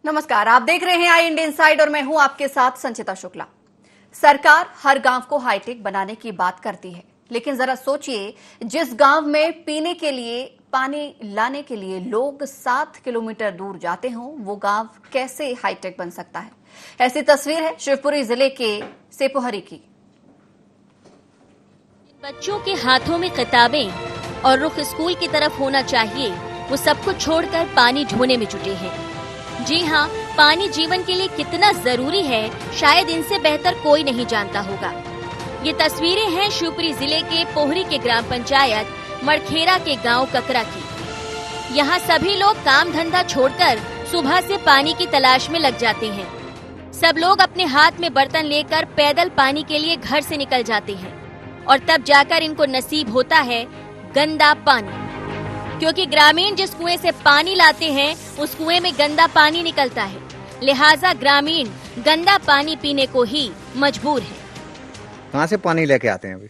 नमस्कार, आप देख रहे हैं आई इंडिया इनसाइड और मैं हूं आपके साथ संचिता शुक्ला। सरकार हर गांव को हाईटेक बनाने की बात करती है, लेकिन जरा सोचिए, जिस गांव में पीने के लिए पानी लाने के लिए लोग 7 किलोमीटर दूर जाते हों, वो गांव कैसे हाईटेक बन सकता है। ऐसी तस्वीर है शिवपुरी जिले के सेपोहरी की। बच्चों के हाथों में किताबें और रुख स्कूल की तरफ होना चाहिए, वो सब कुछ छोड़कर पानी ढोने में जुटे हैं। जी हाँ, पानी जीवन के लिए कितना जरूरी है, शायद इनसे बेहतर कोई नहीं जानता होगा। ये तस्वीरें हैं शिवपुरी जिले के पोहरी के ग्राम पंचायत मड़खेरा के गांव ककरा की। यहाँ सभी लोग काम धंधा छोड़कर सुबह से पानी की तलाश में लग जाते हैं। सब लोग अपने हाथ में बर्तन लेकर पैदल पानी के लिए घर से निकल जाते हैं और तब जाकर इनको नसीब होता है गंदा पानी, क्योंकि ग्रामीण जिस कुएं से पानी लाते हैं उस कुएं में गंदा पानी निकलता है। लिहाजा ग्रामीण गंदा पानी पीने को ही मजबूर है। कहाँ से पानी लेके आते हैं अभी?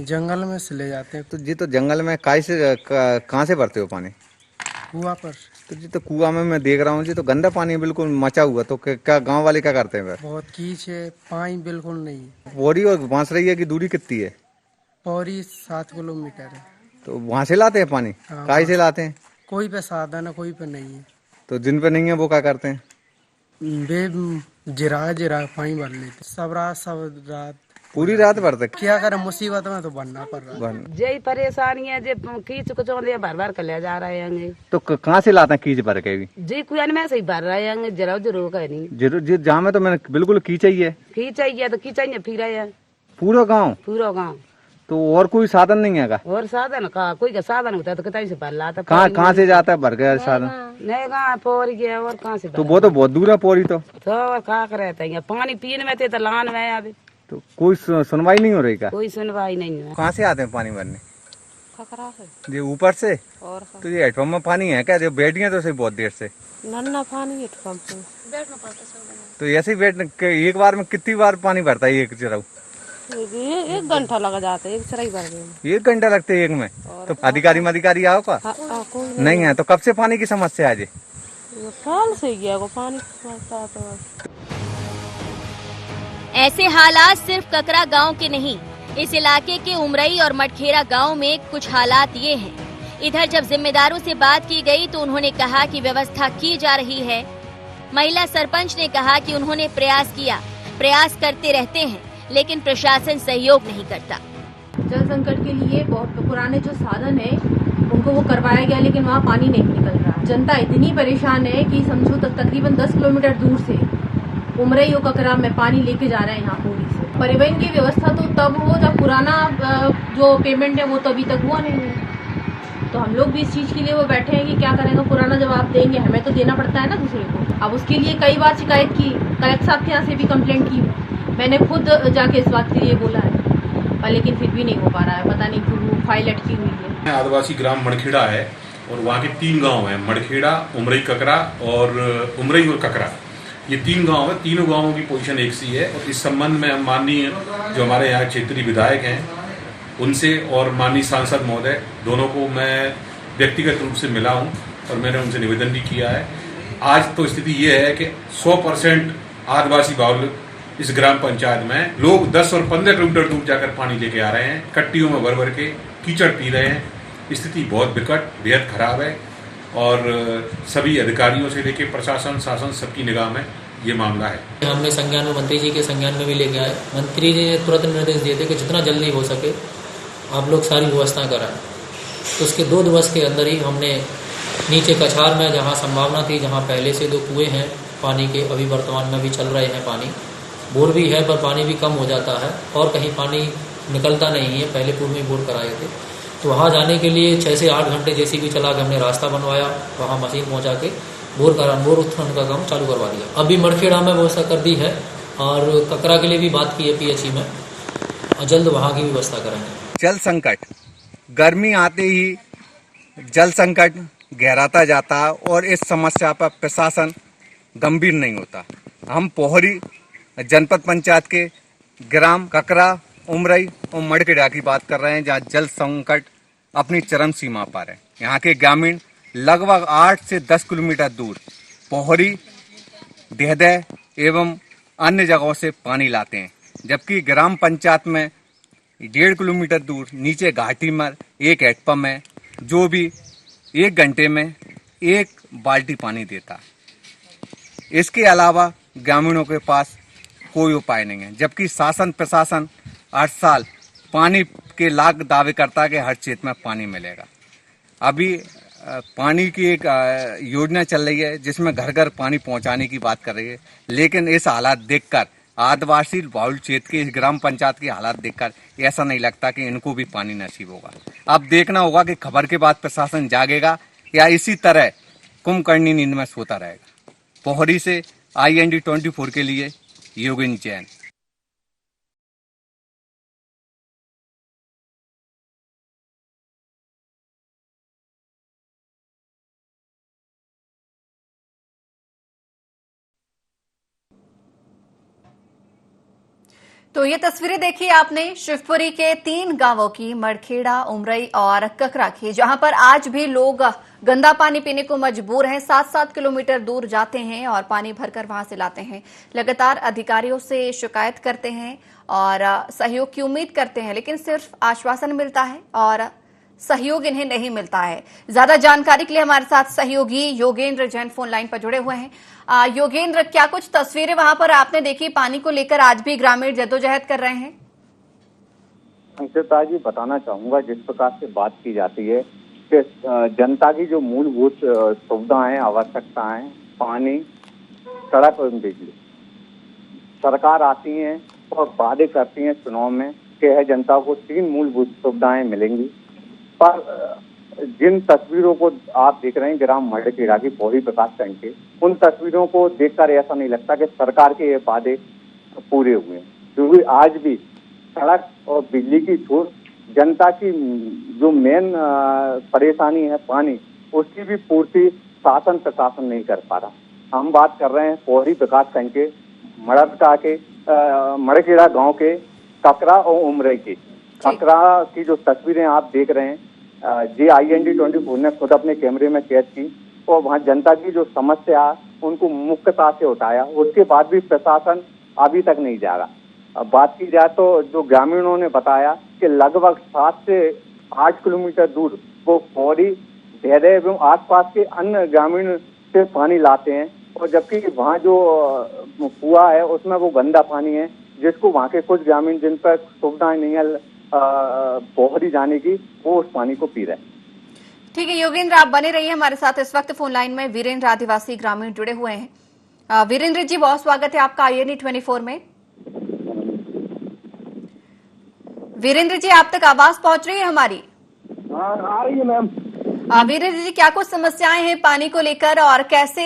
जंगल में से ले जाते हैं। तो जंगल में कहाँ से भरते हो पानी? कुआं पर। तो जी तो कुआं में मैं देख रहा हूँ जी, तो गंदा पानी बिल्कुल मचा हुआ। तो क्या गांव वाले क्या करते हैं फिर? बहुत कीच है, पानी बिल्कुल नहीं। बोरी और बांसुरिया की दूरी कितनी है? पौरी 7 किलोमीटर है। तो वहाँ से लाते हैं पानी? हाँ, काय से लाते हैं? कोई पे साधन है, कोई पे नहीं है। तो जिन पे नहीं है वो क्या करते हैं? बे जिरा पानी भर लेते, सब रात पूरी रात भरते। क्या करे, मुसीबत में तो बनना पड़ रहा है। यही परेशानी है, जो कीच को चौंधे भर भर कर ले जा रहे हैं। तो कहाँ से लाते हैं कीच भर के भी? जी कुएं में से ही भर रहे हैं, जरा जरूर का नहीं। जरूर जहाँ में तो मैंने बिल्कुल कीच ही है। कीच है तो कीच ही फिर है पूरा गाँव। पूरा गाँव। तो और कोई साधन नहीं है? और साधन का कोई का साधन होता है तो कितना से भर लाता। कहाँ से जाता है भर गया साधन? नहीं गाँव पोर गया और कहाँ से। तो वो तो बहुत दूर है पोरी। तो और कहा रहता है पानी पीने में थे तो लान में अभी। तो कोई सुनवाई नहीं हो रही का? कोई सुनवाई नहीं है। कहाँ से आते हैं पानी भरने? खकरा से। ये ऊपर से? और तो ये हेडपम्प में पानी है क्या? जो बैठ गए तो सही बहुत देर से। नन्ना पानी हेडपम्प से बैठना पड़ता सब। तो ऐसे ही बैठ एक बार में कितनी बार पानी भरता है एक चराऊ? एक घंटा लगा जाता है, एक चराई भर गई। 1 घंटा लगते है एक में? तो अधिकारी आओ का? कोई नहीं है। तो कब से पानी की समस्या है? कल से गया वो पानी की समस्या। तो ऐसे हालात सिर्फ ककरा गांव के नहीं, इस इलाके के उमरई और मटखेरा गांव में कुछ हालात ये हैं। इधर जब जिम्मेदारों से बात की गई तो उन्होंने कहा कि व्यवस्था की जा रही है। महिला सरपंच ने कहा कि उन्होंने प्रयास करते रहते हैं, लेकिन प्रशासन सहयोग नहीं करता। जल संकट के लिए बहुत पुराने जो साधन है उनको वो करवाया गया, लेकिन वहाँ पानी नहीं निकल रहा। जनता इतनी परेशान है कि समझो तकरीबन 10 किलोमीटर दूर से उमरई और ककरा में पानी लेके जा रहे हैं यहाँ पूरी से। परिवहन की व्यवस्था तो तब हो जब पुराना जो पेमेंट है वो तो अभी तक हुआ नहीं है। तो हम लोग भी इस चीज के लिए वो बैठे हैं कि क्या करेंगे, पुराना जब आप देंगे हमें तो देना पड़ता है ना दूसरे को। अब उसके लिए कई बार शिकायत की, कलेक्टर साहब के यहाँ से भी कंप्लेंट की, मैंने खुद जाके इस बात के लिए बोला है, लेकिन फिर भी नहीं हो पा रहा है। पता नहीं क्यों वो फाइल अटकी हुई है। आदिवासी ग्राम मड़खेड़ा है और वहाँ के 3 गांव हैं, मड़खेड़ा, उमरई ककरा और उमरई और ककरा। ये 3 गांव है। तीनों गांवों की पोजीशन एक सी है। और इस संबंध में हम माननीय जो हमारे यहाँ क्षेत्रीय विधायक हैं उनसे और माननीय सांसद महोदय दोनों को मैं व्यक्तिगत रूप से मिला हूँ और मैंने उनसे निवेदन भी किया है। आज तो स्थिति ये है कि 100% आदिवासी बाहुल इस ग्राम पंचायत में लोग 10 और 15 किलोमीटर दूर जाकर पानी लेके आ रहे हैं, कट्टियों में भर भर के कीचड़ पी रहे हैं। स्थिति बहुत विकट, बेहद खराब है और सभी अधिकारियों से लेकर प्रशासन, शासन सबकी निगाह में ये मामला है। हमने संज्ञान में मंत्री जी के संज्ञान में भी लेके आए। मंत्री जी ने तुरंत निर्देश दिए थे कि जितना जल्दी हो सके आप लोग सारी व्यवस्था कराएं। तो उसके 2 दिवस के अंदर ही हमने नीचे कछार में जहाँ संभावना थी, जहाँ पहले से 2 कुएँ हैं पानी के, अभी वर्तमान में भी चल रहे हैं पानी, बोर भी है पर पानी भी कम हो जाता है और कहीं पानी निकलता नहीं है। पहले पूर्व में बोर कराए थे, तो वहाँ जाने के लिए 6 से 8 घंटे जेसीबी चला के हमने रास्ता बनवाया, वहाँ मशीन पहुँचा के बोर उत्खनन का काम चालू करवा दिया। अभी मड़खेड़ा में व्यवस्था कर दी है और ककरा के लिए भी बात की है पीएचई में, और जल्द वहाँ की व्यवस्था करेंगे। जल संकट, गर्मी आते ही जल संकट गहराता जाता और इस समस्या पर प्रशासन गंभीर नहीं होता। हम पोहरी जनपद पंचायत के ग्राम ककरा, उमरई और मड़खेड़ा की बात कर रहे हैं, जहाँ जल संकट अपनी चरम सीमा पर है। यहाँ के ग्रामीण लगभग 8 से 10 किलोमीटर दूर पोहरी, देहदह एवं अन्य जगहों से पानी लाते हैं, जबकि ग्राम पंचायत में 1.5 किलोमीटर दूर नीचे घाटी में एक हैंडपंप है जो भी 1 घंटे में 1 बाल्टी पानी देता है। इसके अलावा ग्रामीणों के पास कोई उपाय नहीं है, जबकि शासन प्रशासन 8 साल पानी के लाख दावे करता है कि हर क्षेत्र में पानी मिलेगा। अभी पानी की एक योजना चल रही है जिसमें घर घर पानी पहुंचाने की बात कर रही है, लेकिन इस हालात देखकर आदिवासी बहुल क्षेत्र की इस ग्राम पंचायत की हालात देखकर ऐसा नहीं लगता कि इनको भी पानी नसीब होगा। अब देखना होगा कि खबर के बाद प्रशासन जागेगा या इसी तरह कुंभकर्णी नींद में सोता रहेगा। पोहरी से IND 24 के लिए योगेंद्र जैन। तो ये तस्वीरें देखी आपने शिवपुरी के 3 गांवों की, मड़खेड़ा, उमरई और ककरा की, जहां पर आज भी लोग गंदा पानी पीने को मजबूर हैं। 7-7 किलोमीटर दूर जाते हैं और पानी भरकर वहां से लाते हैं। लगातार अधिकारियों से शिकायत करते हैं और सहयोग की उम्मीद करते हैं, लेकिन सिर्फ आश्वासन मिलता है और सहयोग इन्हें नहीं मिलता है। ज्यादा जानकारी के लिए हमारे साथ सहयोगी योगेंद्र जैन फोन लाइन पर जुड़े हुए हैं। योगेंद्र, क्या कुछ तस्वीरें वहां पर आपने देखी? पानी को लेकर आज भी ग्रामीण जद्दोजहद कर रहे हैं। अंकिता जी, बताना चाहूंगा, जिस प्रकार से बात की जाती है कि जनता की जो मूलभूत सुविधाएं, आवश्यकताएं, पानी, सड़क और बिजली, सरकार आती है और वादे करती है चुनाव में कि है जनता को 3 मूलभूत सुविधाएं मिलेंगी, पर जिन तस्वीरों को आप देख रहे हैं ग्राम मड़खेड़ा की पोहरी प्रकाश टैंक के, उन तस्वीरों को देखकर ऐसा नहीं लगता कि सरकार के ये वादे पूरे हुए हैं, क्योंकि आज भी सड़क और बिजली की छूट, जनता की जो मेन परेशानी है पानी, उसकी भी पूर्ति शासन प्रशासन नहीं कर पा रहा। हम बात कर रहे हैं पोहरी प्रकाश टैंक के, मड़खेड़ा गांव के, ककरा और उमरई की। ककरा की जो तस्वीरें आप देख रहे हैं, IND 24 ने खुद अपने कैमरे में कैद की और वहाँ जनता की जो समस्या उनको मुख्यता से उठाया, उसके बाद भी प्रशासन अभी तक नहीं जा रहा। अब बात की जाए तो जो ग्रामीणों ने बताया कि लगभग 7 से 8 किलोमीटर दूर वो पोहरी, देहदह एवं आसपास के अन्य ग्रामीण से पानी लाते हैं, और जबकि वहाँ जो कुआं है उसमें वो गंदा पानी है, जिसको वहाँ के कुछ ग्रामीण जिन पर सुविधाएं नहीं है पोहरी जाने की, वो उस पानी को पी रहे हैं। ठीक है योगेंद्र, आप बने रहिए हमारे साथ। इस वक्त फोन लाइन में वीरेंद्र, आदिवासी ग्रामीण, जुड़े हुए हैं। वीरेंद्र जी, बहुत स्वागत है आपका IND 24 में। वीरेंद्र जी, आप तक आवाज पहुंच रही है हमारी? आ रही है मैम। वीरेंद्र जी, क्या कुछ समस्याएं हैं पानी को लेकर और कैसे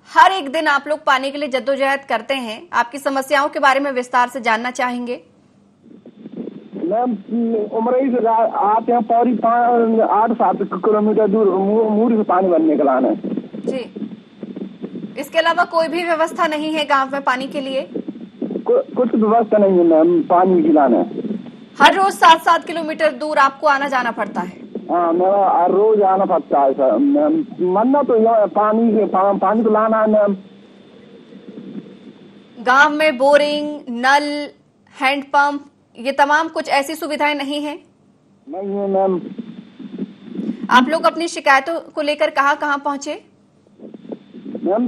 हर एक दिन आप लोग पानी के लिए जद्दोजहद करते हैं? आपकी समस्याओं के बारे में विस्तार से जानना चाहेंगे। मैम, उमरई से आते हैं पौरी 8-7 किलोमीटर दूर मूरी से पानी भरने के लाना है जी। इसके अलावा कोई भी व्यवस्था नहीं है गांव में पानी के लिए? कुछ व्यवस्था नहीं है मैम, पानी गिलाना है। हर रोज 7-7 किलोमीटर दूर आपको आना जाना पड़ता है? हाँ, मेरा हर रोज आना पड़ता है सर मैम। मरना तो पानी तो लाना है मैम। गांव में बोरिंग, नल, हैंडपंप, ये तमाम कुछ ऐसी सुविधाएं नहीं है? नहीं है मैम। आप लोग अपनी शिकायतों को लेकर कहाँ पहुंचे? मैम,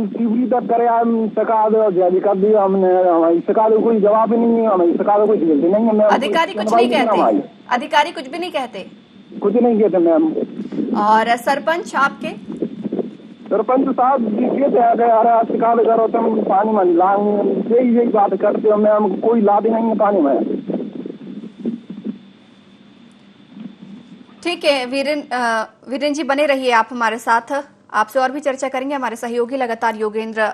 टीवी तक करे सका कर दिया हमने, हमारी शिकायत कोई जवाब ही नहीं है, हमारी शिकायत कोई झेलते नहीं है मैम। अधिकारी कुछ नहीं कहते? अधिकारी कुछ भी नहीं कहते? कुछ नहीं कहते मैम। और सरपंच आपके? सरपंच साहब शिकायत करो तुम पानी में लाएंगे, यही बात करते हो मैम, कोई लाद नहीं है पानी में। ठीक है वीरेंद्र जी, बने रहिए आप हमारे साथ, आपसे और भी चर्चा करेंगे। हमारे सहयोगी लगातार योगेंद्र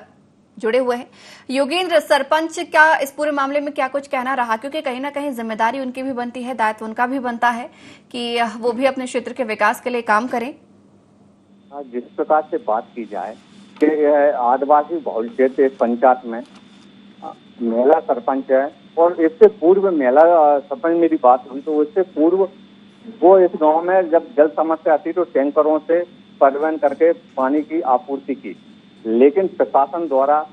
जुड़े हुए हैं। योगेंद्र, सरपंच का इस पूरे मामले में क्या कुछ कहना रहा? क्योंकि कहीं ना कहीं जिम्मेदारी उनकी भी बनती है, दायित्व उनका भी बनता है कि वो भी अपने क्षेत्र के विकास के लिए काम करें। जिस प्रकार से बात की जाए कि आदिवासी बहुल क्षेत्र पंचायत में महिला सरपंच है, और इससे पूर्व महिला सरपंच, मेरी बात हुई तो उससे पूर्व वो इस गांव में जब जल समस्या थी तो टैंकरों से परिवहन करके पानी की आपूर्ति की, लेकिन प्रशासन द्वारा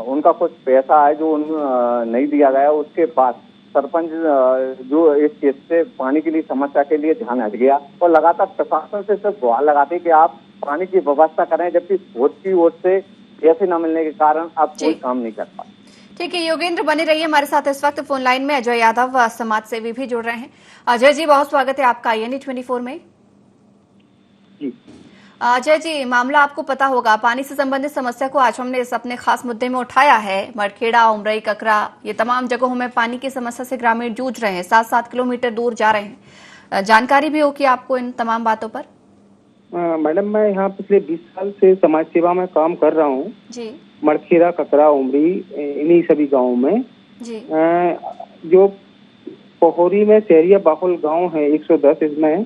उनका कुछ पैसा है जो नहीं दिया गया। उसके बाद सरपंच जो इस केस से पानी के लिए समस्या के लिए ध्यान हट गया और लगातार प्रशासन से सिर्फ गुहार लगाते कि आप पानी की व्यवस्था करें, जबकि भोज की ओर से पैसे न मिलने के कारण आप कोई काम नहीं कर पाए। ठीक है योगेंद्र, बने रहिए हमारे साथ। इस वक्त फोन लाइन में अजय यादव समाज सेवी भी जुड़ रहे हैं। अजय जी, बहुत स्वागत है आपका INE 24 में। जी अजय जी, मामला आपको पता होगा, पानी से संबंधित समस्या को आज हमने इस अपने खास मुद्दे में उठाया है। मड़खेड़ा, उमरई, ककरा, ये तमाम जगहों में पानी की समस्या से ग्रामीण जूझ रहे हैं, 7-7 किलोमीटर दूर जा रहे हैं। जानकारी भी होगी आपको इन तमाम बातों पर? मैडम, मैं यहाँ पिछले 20 साल से समाज सेवा में काम कर रहा हूँ जी। मड़खेड़ा, ककरा, उमरी, इन्हीं सभी गाँव में जी। जो पोहरी में शहरिया बाहुल गांव है 110, इसमें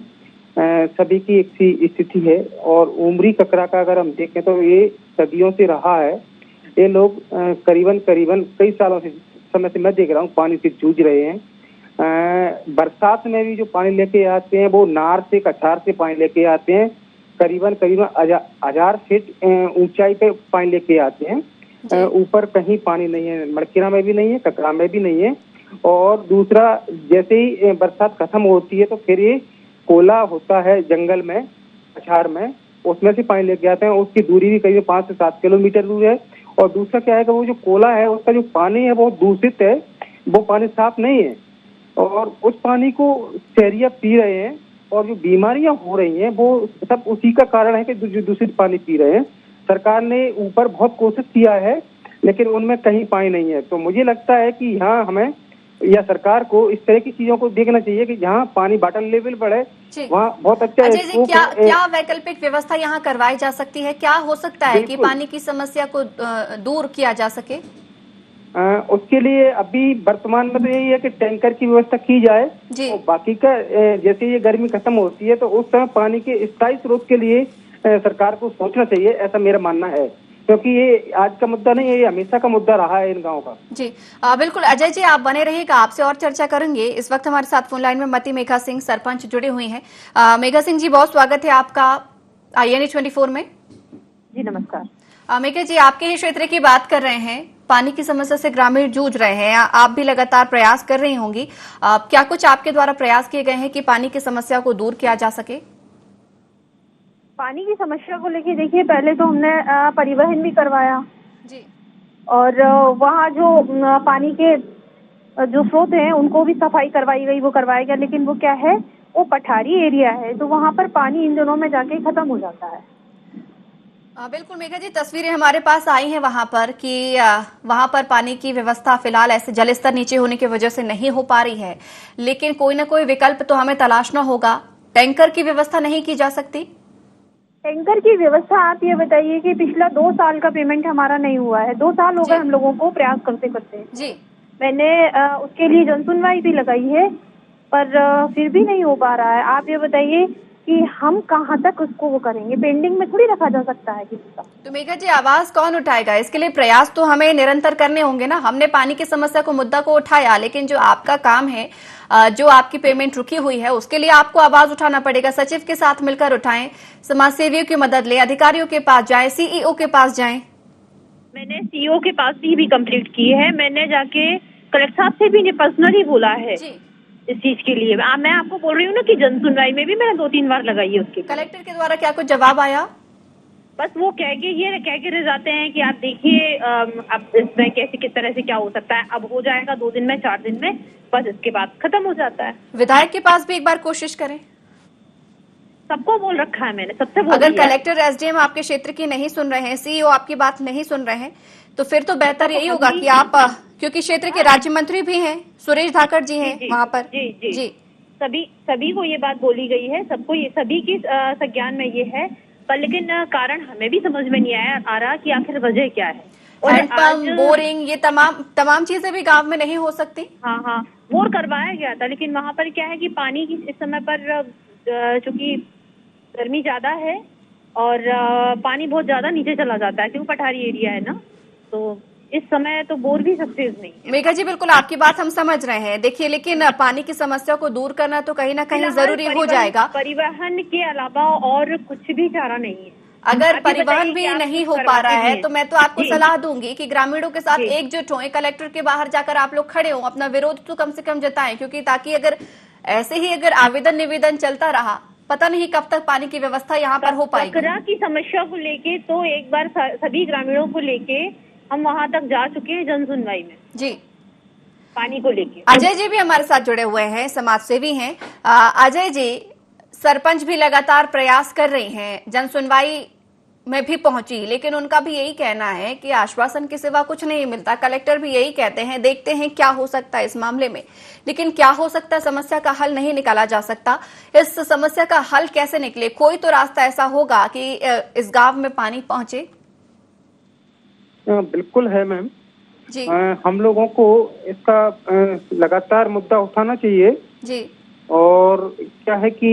सभी की एक सी स्थिति है। और उमरी, ककरा का अगर हम देखें तो ये सदियों से रहा है। ये लोग करीबन कई सालों से समय से मैं देख रहा हूँ पानी से जूझ रहे हैं। बरसात में भी जो पानी लेके आते हैं वो नार से, कछार से पानी लेके आते हैं। करीबन 1000 फीट ऊंचाई पे पानी लेके आते हैं। ऊपर कहीं पानी नहीं है, मड़खेड़ा में भी नहीं है, ककरा में भी नहीं है। और दूसरा, जैसे ही बरसात खत्म होती है तो फिर ये कोला होता है जंगल में, कछार में, उसमें से पानी लेके आते हैं। उसकी दूरी भी करीब 5 से 7 किलोमीटर दूर है। और दूसरा क्या है कि वो जो कोला है उसका जो पानी है बहुत दूषित है, वो पानी साफ नहीं है। और उस पानी को शहरिया पी रहे हैं और जो बीमारियां हो रही हैं वो सब उसी का कारण है कि जो दूषित पानी पी रहे हैं। सरकार ने ऊपर बहुत कोशिश किया है लेकिन उनमें कहीं पानी नहीं है। तो मुझे लगता है कि यहाँ हमें या सरकार को इस तरह की चीजों को देखना चाहिए कि जहाँ पानी वाटर लेवल बढ़े वहाँ बहुत अच्छा अजय जी, क्या वैकल्पिक व्यवस्था यहाँ करवाई जा सकती है? क्या हो सकता है कि पानी की समस्या को दूर किया जा सके? उसके लिए अभी वर्तमान में तो यही है कि टैंकर की व्यवस्था की जाए। और बाकी का जैसे ये गर्मी खत्म होती है तो उस समय पानी के स्थायी स्रोत के लिए सरकार को सोचना चाहिए, ऐसा मेरा मानना है। क्योंकि ये आज का मुद्दा नहीं है, ये हमेशा का मुद्दा रहा है इन गाँव का। जी बिल्कुल। अजय जी, आप बने रहिएगा, आपसे और चर्चा करेंगे। इस वक्त हमारे साथ फोन लाइन में मती मेघा सिंह, सरपंच, जुड़े हुई हैं। मेघा सिंह जी, बहुत स्वागत है आपका INE 24 में। जी नमस्कार। मेघा जी, आपके ही क्षेत्र की बात कर रहे हैं। पानी की समस्या से ग्रामीण जूझ रहे हैं, आप भी लगातार प्रयास कर रही होंगी। क्या कुछ आपके द्वारा प्रयास किए गए हैं कि पानी की समस्या को दूर किया जा सके? पानी की समस्या को लेके देखिए, पहले तो हमने परिवहन भी करवाया जी। और वहाँ जो पानी के जो स्रोत हैं उनको भी सफाई करवाई गई, वो करवाया गया। लेकिन वो क्या है, वो पठारी एरिया है तो वहाँ पर पानी इन दिनों में जाके खत्म हो जाता है। बिल्कुल मेघा जी, तस्वीरें हमारे पास आई हैं वहां पर कि वहां पर पानी की व्यवस्था फिलहाल ऐसे जल स्तर नीचे होने की वजह से नहीं हो पा रही है, लेकिन कोई ना कोई विकल्प तो हमें तलाशना होगा। टैंकर की व्यवस्था नहीं की जा सकती? टैंकर की व्यवस्था, आप ये बताइए कि पिछला 2 साल का पेमेंट हमारा नहीं हुआ है। 2 साल हो गए हम लोगों को प्रयास करते करते जी। मैंने उसके लिए जनसुनवाई भी लगाई है पर फिर भी नहीं हो पा रहा है। आप ये बताइए कि हम कहाँ तक उसको वो करेंगे, पेंडिंग में थोड़ी रखा जा सकता है किसी का। तो मेघा जी, आवाज कौन उठाएगा? इसके लिए प्रयास तो हमें निरंतर करने होंगे ना। हमने पानी की समस्या को, मुद्दा को उठाया, लेकिन जो आपका काम है, जो आपकी पेमेंट रुकी हुई है, उसके लिए आपको आवाज उठाना पड़ेगा। सचिव के साथ मिलकर उठाएं, समाज सेवियों की मदद ले, अधिकारियों के पास जाएं, CEO के पास जाएं। मैंने CEO के पास भी कंप्लीट की है। मैंने जाके कलेक्टर साहब से भी पर्सनली बोला है इस चीज के लिए। मैं आपको बोल रही हूँ ना कि जन सुनवाई में भी मैंने 2-3 बार लगाई है उसके। कलेक्टर के द्वारा क्या कुछ जवाब आया? बस वो कह के रह जाते हैं कि आप देखिए अब इसमें कैसे किस तरह से क्या हो सकता है, अब हो जाएगा 2 दिन में, 4 दिन में, बस इसके बाद खत्म हो जाता है। विधायक के पास भी एक बार कोशिश करें। सबको बोल रखा है मैंने, सबसे बोल अगर कलेक्टर, SDM आपके क्षेत्र की नहीं सुन रहे हैं, CEO आपकी बात नहीं सुन रहे हैं, तो फिर तो बेहतर यही होगा कि आप, क्योंकि क्षेत्र के राज्य मंत्री भी हैं, सुरेश धाकड़ जी हैं वहाँ पर। जी सभी को ये बात बोली गई है, सबको ये, सभी की संज्ञान में ये है, पर लेकिन कारण हमें भी समझ में नहीं आ रहा कि आखिर वजह क्या है। हैंडपंप, बोरिंग, ये तमाम चीजें भी गांव में नहीं हो सकती। हाँ, बोर करवाया गया था, लेकिन वहाँ पर क्या है कि पानी की इस समय पर चूंकि गर्मी ज्यादा है और पानी बहुत ज्यादा नीचे चला जाता है क्योंकि पठारी एरिया है ना, तो इस समय तो बोर भी सक्सेस नहीं है। मेघा जी, बिल्कुल आपकी बात हम समझ रहे हैं। देखिए, लेकिन पानी की समस्या को दूर करना तो कहीं ना कहीं जरूरी हो जाएगा। परिवहन के अलावा और कुछ भी चारा नहीं है। अगर अभी परिवहन बताइए भी कि आप नहीं कुछ हो पा करवाते रहा भी है हैं। तो मैं तो आपको जी। सलाह दूंगी कि ग्रामीणों के साथ जी। एकजुट हों, कलेक्टर के बाहर जाकर आप लोग खड़े हों, अपना विरोध तो कम से कम जताएं, क्योंकि ताकि अगर ऐसे ही अगर आवेदन निवेदन चलता रहा, पता नहीं कब तक पानी की व्यवस्था यहाँ पर हो पाएगी। ककरा की समस्या को लेके तो एक बार सभी ग्रामीणों को लेके हम वहां तक जा चुके हैं जन सुनवाई में, जी। पानी को लेके। अजय जी भी हमारे साथ जुड़े हुए हैं, समाज सेवी हैं। अजय जी, सरपंच भी लगातार प्रयास कर रही हैं, जन सुनवाई में भी पहुंची, लेकिन उनका भी यही कहना है कि आश्वासन के सिवा कुछ नहीं मिलता। कलेक्टर भी यही कहते हैं, देखते हैं क्या हो सकता है इस मामले में, लेकिन क्या हो सकता है, समस्या का हल नहीं निकाला जा सकता। इस समस्या का हल कैसे निकले? कोई तो रास्ता ऐसा होगा कि इस गांव में पानी पहुंचे। बिल्कुल है मैम जी। हम लोगों को इसका लगातार मुद्दा उठाना चाहिए जी। और क्या है कि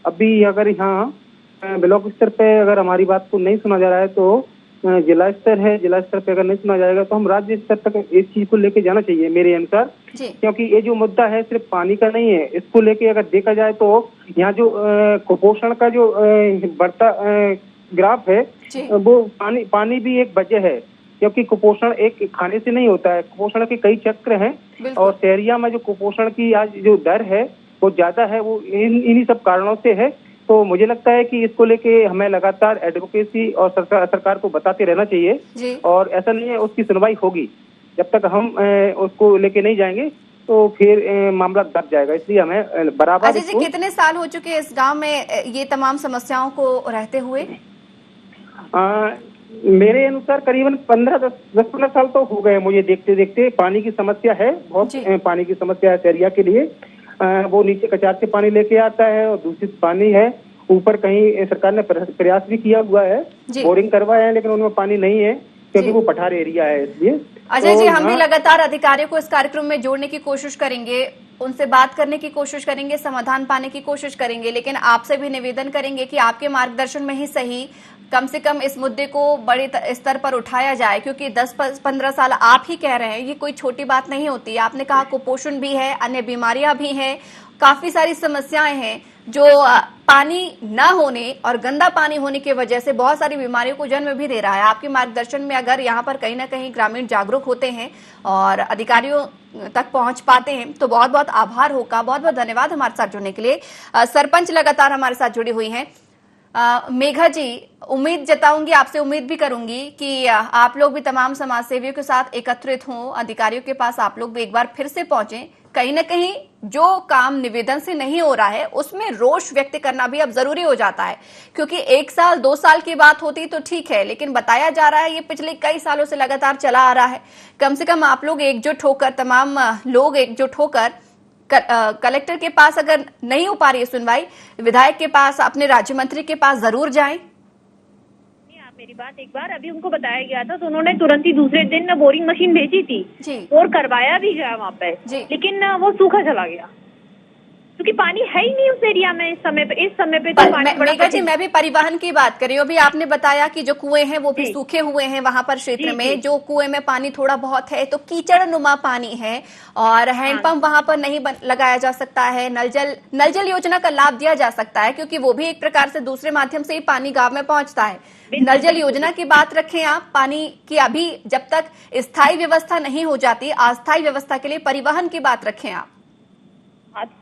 अभी अगर यहाँ ब्लॉक स्तर पे अगर हमारी बात को नहीं सुना जा रहा है तो जिला स्तर है, जिला स्तर पे अगर नहीं सुना जाएगा तो हम राज्य स्तर तक इस चीज को लेके जाना चाहिए मेरे अनुसार। क्योंकि ये जो मुद्दा है सिर्फ पानी का नहीं है, इसको लेके अगर देखा जाए तो यहाँ जो कुपोषण का जो बढ़ता ग्राफ है वो पानी भी एक वजह है, क्योंकि कुपोषण एक खाने से नहीं होता है, कुपोषण के कई चक्र हैं और शहरिया में जो कुपोषण की आज जो दर है वो ज्यादा है, वो इन्हीं सब कारणों से है। तो मुझे लगता है कि इसको लेके हमें लगातार एडवोकेसी और सरकार को बताते रहना चाहिए और ऐसा नहीं है उसकी सुनवाई होगी, जब तक हम उसको लेके नहीं जाएंगे तो फिर मामला दब जाएगा, इसलिए हमें बराबर। अजय जी, कितने साल हो चुके इस गांव में ये तमाम समस्याओं को रहते हुए? मेरे अनुसार करीबन 10-15 साल तो हो गए मुझे देखते देखते। पानी की समस्या है, बहुत पानी की समस्या है शहरिया के लिए। वो नीचे कचार से पानी लेके आता है और दूषित पानी है। ऊपर कहीं सरकार ने प्रयास भी किया हुआ है, बोरिंग करवाए हैं, लेकिन उनमें पानी नहीं है क्योंकि वो पठार एरिया है, इसलिए। अजय जी, हम भी लगातार अधिकारियों को इस कार्यक्रम में जोड़ने की कोशिश करेंगे, उनसे बात करने की कोशिश करेंगे, समाधान पाने की कोशिश करेंगे, लेकिन आपसे भी निवेदन करेंगे कि आपके मार्गदर्शन में ही सही कम से कम इस मुद्दे को बड़े स्तर पर उठाया जाए, क्योंकि 10-15 साल आप ही कह रहे हैं, ये कोई छोटी बात नहीं होती। आपने कहा कुपोषण भी है, अन्य बीमारियां भी हैं, काफी सारी समस्याएं हैं जो पानी न होने और गंदा पानी होने की वजह से बहुत सारी बीमारियों को जन्म भी दे रहा है। आपके मार्गदर्शन में अगर यहाँ पर कहीं ना कहीं ग्रामीण जागरूक होते हैं और अधिकारियों तक पहुंच पाते हैं तो बहुत बहुत आभार होगा। बहुत बहुत धन्यवाद हमारे साथ जुड़ने के लिए। सरपंच लगातार हमारे साथ जुड़ी हुई हैं। मेघा जी, उम्मीद जताऊंगी, आपसे उम्मीद भी करूंगी कि आप लोग भी तमाम समाज सेवियों के साथ एकत्रित हों, अधिकारियों के पास आप लोग भी एक बार फिर से पहुंचे। कहीं ना कहीं जो काम निवेदन से नहीं हो रहा है उसमें रोष व्यक्त करना भी अब जरूरी हो जाता है, क्योंकि 1 साल 2 साल की बात होती तो ठीक है, लेकिन बताया जा रहा है ये पिछले कई सालों से लगातार चला आ रहा है। कम से कम आप लोग एकजुट होकर, तमाम लोग एकजुट होकर कलेक्टर के पास अगर नहीं हो पा रही है सुनवाई, विधायक के पास, अपने राज्य मंत्री के पास जरूर जाएं। आप मेरी बात एक बार, अभी उनको बताया गया था तो उन्होंने तुरंत ही दूसरे दिन बोरिंग मशीन भेजी थी और करवाया भी गया वहाँ पे, लेकिन वो सूखा चला गया क्योंकि पानी है ही नहीं उस एरिया में इस समय पे तो पानी बड़ा। मेघा जी, मैं भी परिवहन की बात कर रही हूँ। अभी आपने बताया कि जो कुएं हैं वो भी सूखे हुए हैं वहां पर क्षेत्र में, जो कुएं में पानी थोड़ा बहुत है तो कीचड़ नुमा पानी है और हैंडपंप वहां पर नहीं लगाया जा सकता है। नल जल योजना का लाभ दिया जा सकता है क्योंकि वो भी एक प्रकार से दूसरे माध्यम से ही पानी गाँव में पहुंचता है। नल जल योजना की बात रखें आप, पानी की अभी जब तक स्थायी व्यवस्था नहीं हो जाती, अस्थायी व्यवस्था के लिए परिवहन की बात रखें आप।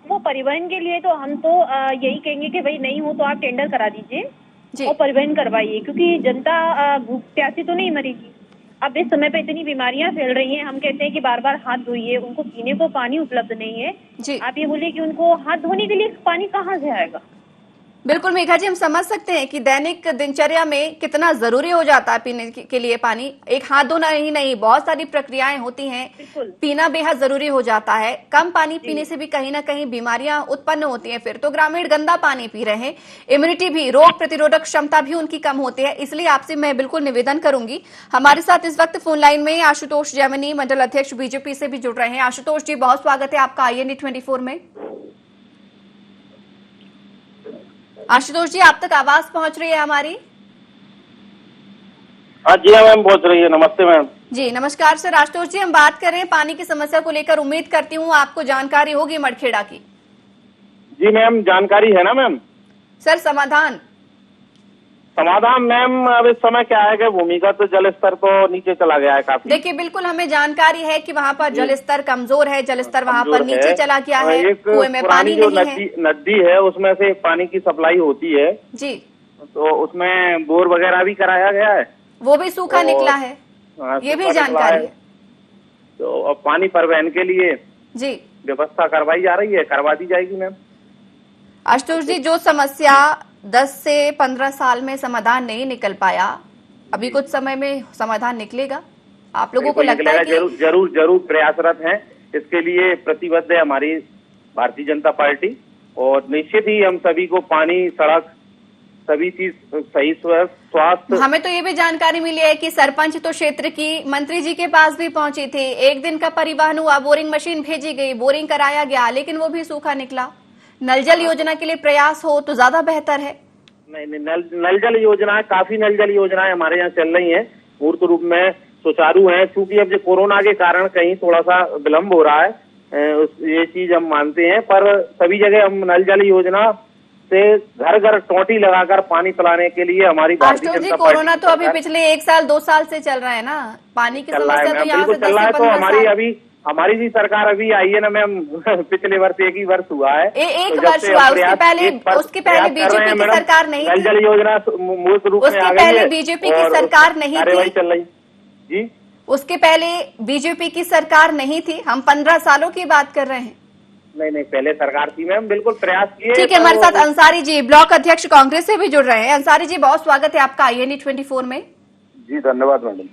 वो परिवहन के लिए तो हम तो यही कहेंगे कि भाई नहीं हो तो आप टेंडर करा दीजिए और परिवहन करवाइए, क्योंकि जनता भूख प्यासी तो नहीं मरेगी। अब इस समय पे इतनी बीमारियां फैल रही हैं, हम कहते हैं कि बार बार हाथ धोइए, उनको पीने को पानी उपलब्ध नहीं है। आप ये बोलिए कि उनको हाथ धोने के लिए पानी कहाँ से आएगा? बिल्कुल मेघा जी, हम समझ सकते हैं कि दैनिक दिनचर्या में कितना जरूरी हो जाता है पीने के लिए पानी। एक हाथ धोना ही नहीं, बहुत सारी प्रक्रियाएं होती हैं, पीना बेहद जरूरी हो जाता है। कम पानी पीने से भी कहीं ना कहीं बीमारियां उत्पन्न होती हैं। फिर तो ग्रामीण गंदा पानी पी रहे हैं, इम्यूनिटी भी, रोग प्रतिरोधक क्षमता भी उनकी कम होती है। इसलिए आपसे मैं बिल्कुल निवेदन करूंगी। हमारे साथ इस वक्त फोन लाइन में आशुतोष जैमिनी, मंडल अध्यक्ष बीजेपी से भी जुड़ रहे हैं। आशुतोष जी, बहुत स्वागत है आपका IND 24 में। आशुतोष जी, आप तक आवाज पहुंच रही है हमारी? हाँ जी मैम, पहुंच रही है। नमस्ते मैम। जी नमस्कार सर। आशुतोष जी, हम बात कर रहे हैं पानी की समस्या को लेकर। उम्मीद करती हूँ आपको जानकारी होगी मड़खेड़ा की। जी मैम, जानकारी है ना मैम? सर, समाधान समाधान मैम अब इस समय क्या है कि भूमिगत जल स्तर तो नीचे चला गया है काफी। देखिए बिल्कुल हमें जानकारी है कि वहाँ पर जल स्तर कमजोर है, जल स्तर वहाँ पर नीचे चला गया है, एक कुएं में पुरानी पानी जो नहीं है। नदी है उसमें से पानी की सप्लाई होती है जी, तो उसमें बोर वगैरह भी कराया गया है, वो भी सूखा निकला है, ये भी जानकारी है। तो अब पानी परिवहन के लिए जी व्यवस्था करवाई जा रही है, करवा दी जाएगी मैम। आशुतोष जी, जो समस्या 10 से 15 साल में समाधान नहीं निकल पाया, अभी कुछ समय में समाधान निकलेगा? आप लोगों को लगता है कि जरूर प्रयासरत हैं, इसके लिए प्रतिबद्ध है हमारी भारतीय जनता पार्टी और निश्चित ही हम सभी को पानी, सड़क, सभी चीज सही स्वास्थ्य। हमें तो ये भी जानकारी मिली है कि सरपंच तो क्षेत्र की मंत्री जी के पास भी पहुंची थी, एक दिन का परिवहन हुआ, बोरिंग मशीन भेजी गई, बोरिंग कराया गया, लेकिन वो भी सूखा निकला। नल जल योजना के लिए प्रयास हो तो ज्यादा बेहतर है। नहीं, नल जल योजनाएं, काफी नल जल योजनाएं हमारे यहाँ चल रही हैं, मूर्त रूप में सुचारू हैं। चूंकि अब जो कोरोना के कारण कहीं थोड़ा सा विलम्ब हो रहा है, ये चीज हम मानते हैं, पर सभी जगह हम नल जल योजना से घर घर टोटी लगाकर पानी पिलाने के लिए हमारी भारतीय जनता पार्टी। कोरोना तो अभी पिछले 1 साल 2 साल से चल रहा है ना, पानी की समस्या तो यहाँ से 10 से 15 साल। हमारी भी सरकार अभी आई है ना मैम, पिछले वर्ष 1 ही वर्ष हुआ है, एक वर्ष हुआ, उसके पहले बीजेपी की सरकार नहीं थी, नल जल योजना मूर्त रूप में आ गई है, पहले बीजेपी की सरकार नहीं थी, चल रही जी, उसके पहले बीजेपी की सरकार नहीं थी, हम 15 सालों की बात कर रहे हैं। नहीं, पहले सरकार थी मैम, बिल्कुल प्रयास किए। ठीक है, हमारे साथ अंसारी जी, ब्लॉक अध्यक्ष कांग्रेस से भी जुड़ रहे हैं। अंसारी जी, बहुत स्वागत है आपका IND 24 में। जी धन्यवाद मैडम।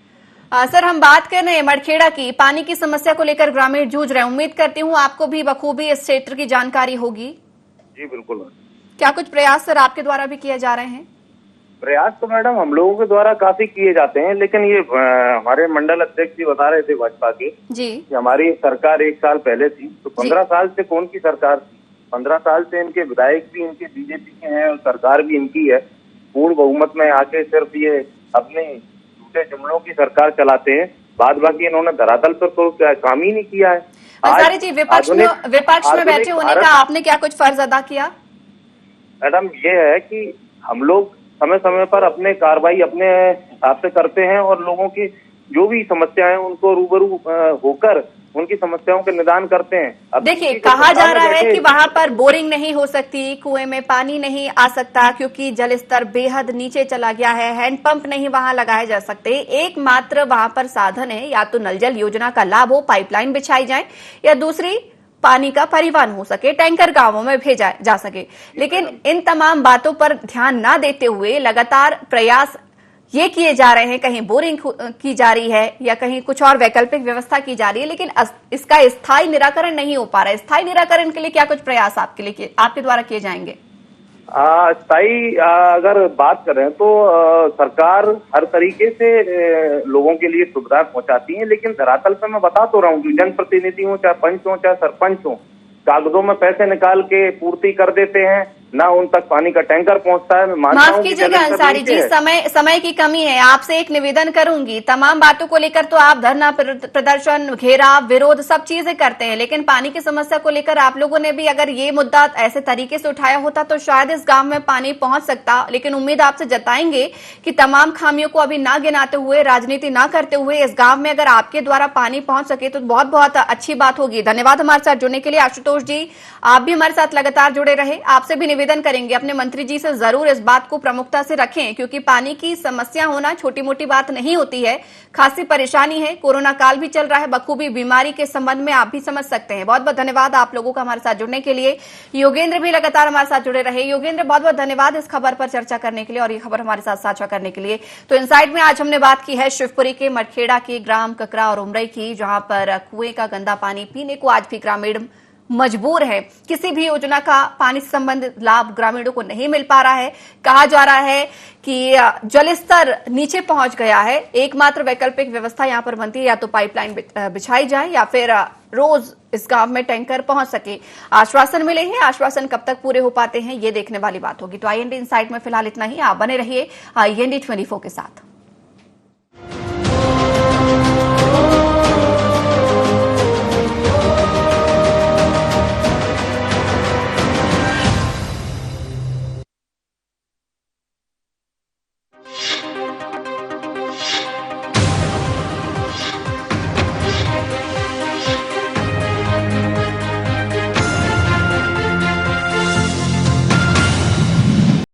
सर, हम बात कर रहे हैं मड़खेड़ा की, पानी की समस्या को लेकर ग्रामीण जूझ रहे हैं, उम्मीद करती हूँ आपको भी बखूबी इस क्षेत्र की जानकारी होगी। जी बिल्कुल। क्या कुछ प्रयास सर आपके द्वारा भी किए जा रहे हैं? प्रयास तो मैडम हम लोगों के द्वारा काफी किए जाते हैं, लेकिन ये हमारे मंडल अध्यक्ष जी बता रहे थे भाजपा के जी, हमारी सरकार 1 साल पहले थी, तो 15 साल से कौन की सरकार थी? 15 साल से इनके विधायक भी इनके बीजेपी के हैं और सरकार भी इनकी है, पूर्ण बहुमत में आके सिर्फ ये अपने झूठे जुमलों की सरकार चलाते हैं, बाद बाकी इन्होंने धरातल पर तो काम ही नहीं किया है। अंसारी जी, विपक्ष में बैठे होने का आपने क्या कुछ फर्ज अदा किया? मैडम ये है कि हम लोग समय समय पर अपने कार्रवाई अपने हिसाब से करते हैं और लोगों की जो भी समस्याएं उनको रूबरू होकर उनकी समस्याओं के निदान करते हैं। देखिए, कहा जा रहा है कि वहां पर बोरिंग नहीं हो सकती, कुएं में पानी नहीं आ सकता क्योंकि जल स्तर बेहद नीचे चला गया है, हैंडपंप नहीं वहां लगाए जा सकते, एकमात्र वहां पर साधन है या तो नल जल योजना का लाभ हो, पाइपलाइन बिछाई जाए, या दूसरी पानी का परिवहन हो सके, टैंकर गांवों में भेजा जा सके। लेकिन इन तमाम बातों पर ध्यान न देते हुए लगातार प्रयास ये किए जा रहे हैं, कहीं बोरिंग की जा रही है या कहीं कुछ और वैकल्पिक व्यवस्था की जा रही है, लेकिन इसका स्थायी निराकरण नहीं हो पा रहा है। स्थायी निराकरण के लिए क्या कुछ प्रयास आपके द्वारा किए जाएंगे? स्थायी अगर बात करें तो सरकार हर तरीके से लोगों के लिए सुविधा पहुंचाती है, लेकिन धरातल पे मैं बता तो रहा हूँ कि जनप्रतिनिधि हो, चाहे पंच हो, चाहे सरपंच हो, कागजों में पैसे निकाल के पूर्ति कर देते हैं, ना उन तक पानी का टैंकर पहुंचता है। माफ कीजिएगा अंसारी जी, समय की कमी है, आपसे एक निवेदन करूंगी, तमाम बातों को लेकर तो आप धरना प्रदर्शन, घेराव, विरोध सब चीजें करते हैं, लेकिन पानी की समस्या को लेकर आप लोगों ने भी अगर ये मुद्दा ऐसे तरीके से उठाया होता तो शायद इस गांव में पानी पहुंच सकता। लेकिन उम्मीद आपसे जताएंगे कि तमाम खामियों को अभी ना गिनाते हुए, राजनीति ना करते हुए इस गाँव में अगर आपके द्वारा पानी पहुंच सके तो बहुत बहुत अच्छी बात होगी। धन्यवाद हमारे साथ जुड़ने के लिए आशुतोष जी, आप भी हमारे साथ लगातार जुड़े रहे। आपसे भी निवेदन करेंगे अपने मंत्री जी से जरूर इस बात को प्रमुखता से रखें, क्योंकि पानी की समस्या होना छोटी मोटी बात नहीं होती है, खासी परेशानी है, कोरोना काल भी चल रहा है, बखूबी बीमारी के संबंध में आप भी समझ सकते हैं। बहुत बहुत धन्यवाद आप लोगों का हमारे साथ जुड़ने के लिए। योगेंद्र भी लगातार हमारे साथ जुड़े रहे। योगेंद्र, बहुत बहुत धन्यवाद इस खबर पर चर्चा करने के लिए और ये खबर हमारे साथ साझा करने के लिए। तो इनसाइड में आज हमने बात की है शिवपुरी के मड़खेड़ा के ग्राम ककरा और उमरई की, जहां पर कुएं का गंदा पानी पीने को आज भी ग्रामीण मजबूर है। किसी भी योजना का पानी से संबंधित लाभ ग्रामीणों को नहीं मिल पा रहा है। कहा जा रहा है कि जल स्तर नीचे पहुंच गया है, एकमात्र वैकल्पिक व्यवस्था यहां पर बनती है या तो पाइपलाइन बिछाई जाए या फिर रोज इस गांव में टैंकर पहुंच सके। आश्वासन मिले हैं, आश्वासन कब तक पूरे हो पाते हैं ये देखने वाली बात होगी। तो IND इनसाइड में फिलहाल इतना ही। आप बने रहिए IND 24 के साथ।